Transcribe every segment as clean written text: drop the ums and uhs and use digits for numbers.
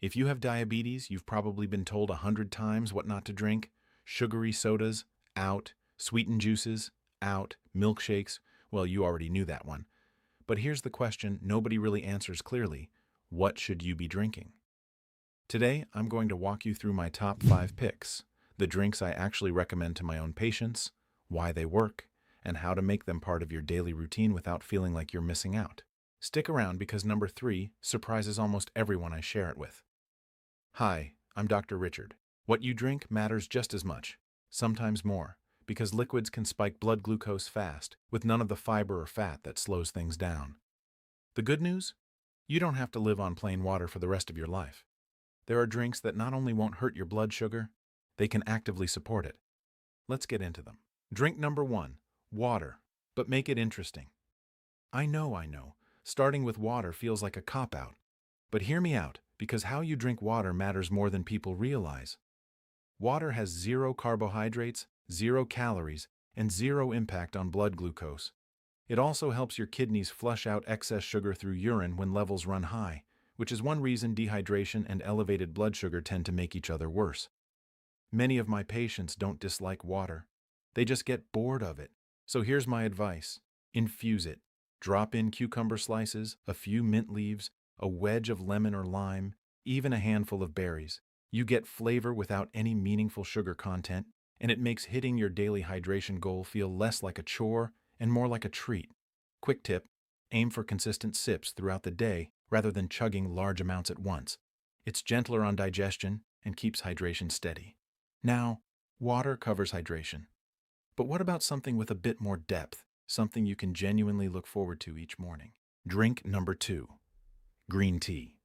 If you have diabetes, you've probably been told 100 times what not to drink. Sugary sodas, out. Sweetened juices, out. Milkshakes, well, you already knew that one. But here's the question nobody really answers clearly. What should you be drinking? Today, I'm going to walk you through my top 5 picks, the drinks I actually recommend to my own patients, why they work, and how to make them part of your daily routine without feeling like you're missing out. Stick around because number 3 surprises almost everyone I share it with. Hi, I'm Dr. Richard. What you drink matters just as much, sometimes more, because liquids can spike blood glucose fast, with none of the fiber or fat that slows things down. The good news? You don't have to live on plain water for the rest of your life. There are drinks that not only won't hurt your blood sugar, they can actively support it. Let's get into them. Drink number 1, water, but make it interesting. I know, starting with water feels like a cop-out. But hear me out, because how you drink water matters more than people realize. Water has 0 carbohydrates, 0 calories, and 0 impact on blood glucose. It also helps your kidneys flush out excess sugar through urine when levels run high, which is one reason dehydration and elevated blood sugar tend to make each other worse. Many of my patients don't dislike water. They just get bored of it. So here's my advice. Infuse it. Drop in cucumber slices, a few mint leaves, a wedge of lemon or lime, even a handful of berries. You get flavor without any meaningful sugar content, and it makes hitting your daily hydration goal feel less like a chore and more like a treat. Quick tip, aim for consistent sips throughout the day rather than chugging large amounts at once. It's gentler on digestion and keeps hydration steady. Now, water covers hydration. But what about something with a bit more depth, something you can genuinely look forward to each morning? Drink number 2. Green tea.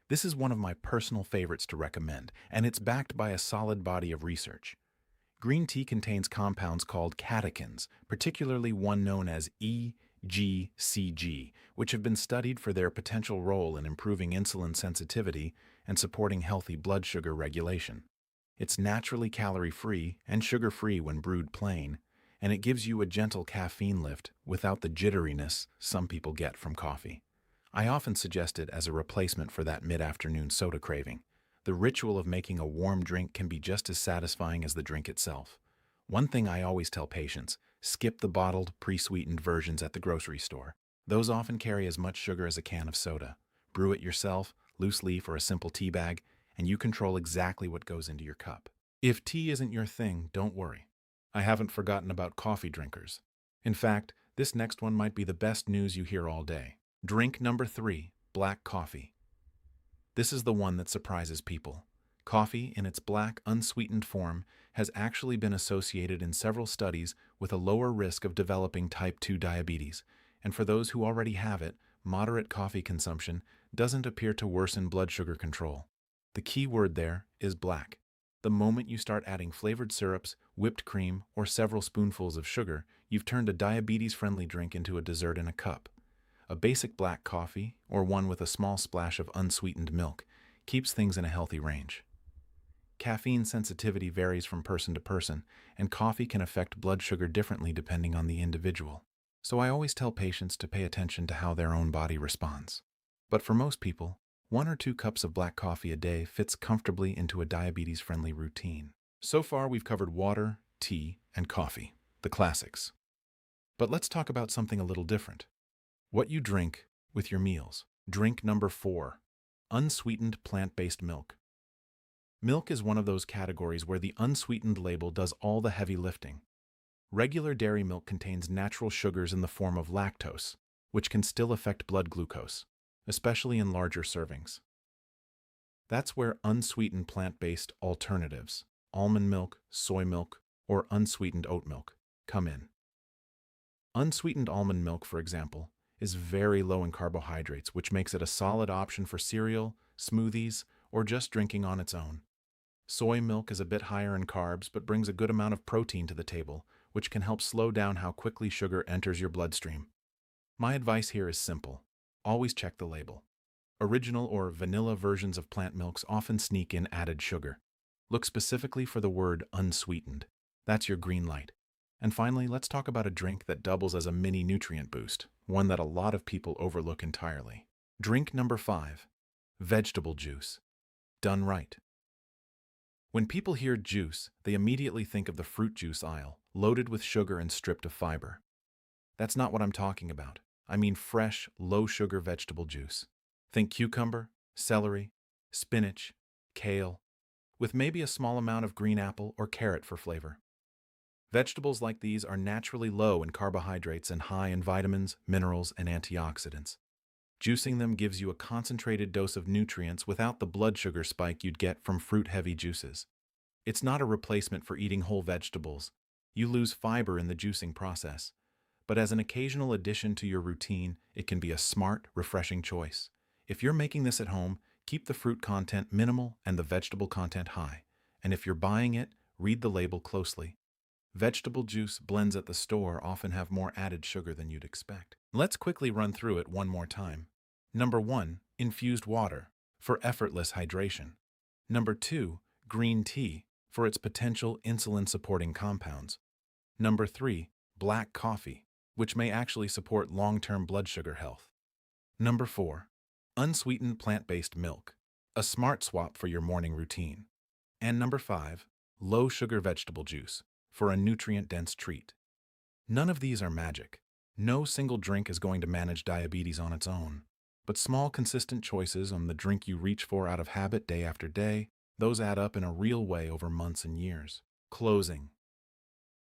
This is one of my personal favorites to recommend, and it's backed by a solid body of research. Green tea contains compounds called catechins, particularly one known as EGCG, which have been studied for their potential role in improving insulin sensitivity and supporting healthy blood sugar regulation. It's naturally calorie-free and sugar-free when brewed plain, and it gives you a gentle caffeine lift without the jitteriness some people get from coffee. I often suggest it as a replacement for that mid-afternoon soda craving. The ritual of making a warm drink can be just as satisfying as the drink itself. One thing I always tell patients, skip the bottled, pre-sweetened versions at the grocery store. Those often carry as much sugar as a can of soda. Brew it yourself, loose leaf or a simple tea bag, and you control exactly what goes into your cup. If tea isn't your thing, don't worry. I haven't forgotten about coffee drinkers. In fact, this next one might be the best news you hear all day. Drink number 3, black coffee. This is the one that surprises people. Coffee, in its black, unsweetened form, has actually been associated in several studies with a lower risk of developing type 2 diabetes, and for those who already have it, moderate coffee consumption doesn't appear to worsen blood sugar control. The key word there is black. The moment you start adding flavored syrups, whipped cream, or several spoonfuls of sugar, you've turned a diabetes-friendly drink into a dessert in a cup. A basic black coffee, or one with a small splash of unsweetened milk, keeps things in a healthy range. Caffeine sensitivity varies from person to person, and coffee can affect blood sugar differently depending on the individual. So I always tell patients to pay attention to how their own body responds. But for most people, 1 or 2 cups of black coffee a day fits comfortably into a diabetes-friendly routine. So far, we've covered water, tea, and coffee, the classics. But let's talk about something a little different. What you drink with your meals. Drink number 4, unsweetened plant-based milk. Milk is one of those categories where the unsweetened label does all the heavy lifting. Regular dairy milk contains natural sugars in the form of lactose, which can still affect blood glucose, especially in larger servings. That's where unsweetened plant-based alternatives, almond milk, soy milk, or unsweetened oat milk, come in. Unsweetened almond milk, for example, is very low in carbohydrates, which makes it a solid option for cereal, smoothies, or just drinking on its own. Soy milk is a bit higher in carbs, but brings a good amount of protein to the table, which can help slow down how quickly sugar enters your bloodstream. My advice here is simple. Always check the label. Original or vanilla versions of plant milks often sneak in added sugar. Look specifically for the word unsweetened. That's your green light. And finally, let's talk about a drink that doubles as a mini nutrient boost, one that a lot of people overlook entirely. Drink number 5, Vegetable juice. Done right. When people hear juice, they immediately think of the fruit juice aisle, loaded with sugar and stripped of fiber. That's not what I'm talking about. I mean fresh, low-sugar vegetable juice. Think cucumber, celery, spinach, kale, with maybe a small amount of green apple or carrot for flavor. Vegetables like these are naturally low in carbohydrates and high in vitamins, minerals, and antioxidants. Juicing them gives you a concentrated dose of nutrients without the blood sugar spike you'd get from fruit-heavy juices. It's not a replacement for eating whole vegetables. You lose fiber in the juicing process. But as an occasional addition to your routine, it can be a smart, refreshing choice. If you're making this at home, keep the fruit content minimal and the vegetable content high. And if you're buying it, read the label closely. Vegetable juice blends at the store often have more added sugar than you'd expect. Let's quickly run through it one more time. Number 1, infused water, for effortless hydration. Number 2, green tea, for its potential insulin-supporting compounds. Number 3, black coffee, which may actually support long-term blood sugar health. Number 4, unsweetened plant-based milk, a smart swap for your morning routine. And number 5, low-sugar vegetable juice, for a nutrient-dense treat. None of these are magic. No single drink is going to manage diabetes on its own. But small, consistent choices on the drink you reach for out of habit day after day, those add up in a real way over months and years. Closing.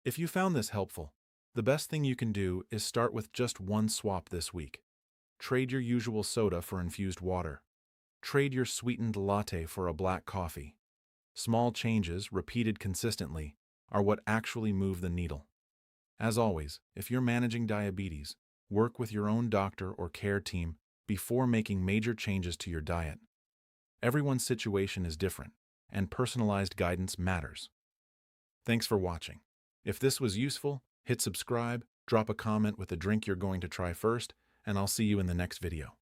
If you found this helpful, the best thing you can do is start with just one swap this week. Trade your usual soda for infused water. Trade your sweetened latte for a black coffee. Small changes, repeated consistently, are what actually move the needle. As always, if you're managing diabetes, work with your own doctor or care team before making major changes to your diet. Everyone's situation is different, and personalized guidance matters. Thanks for watching. If this was useful, hit subscribe, drop a comment with the drink you're going to try first, and I'll see you in the next video.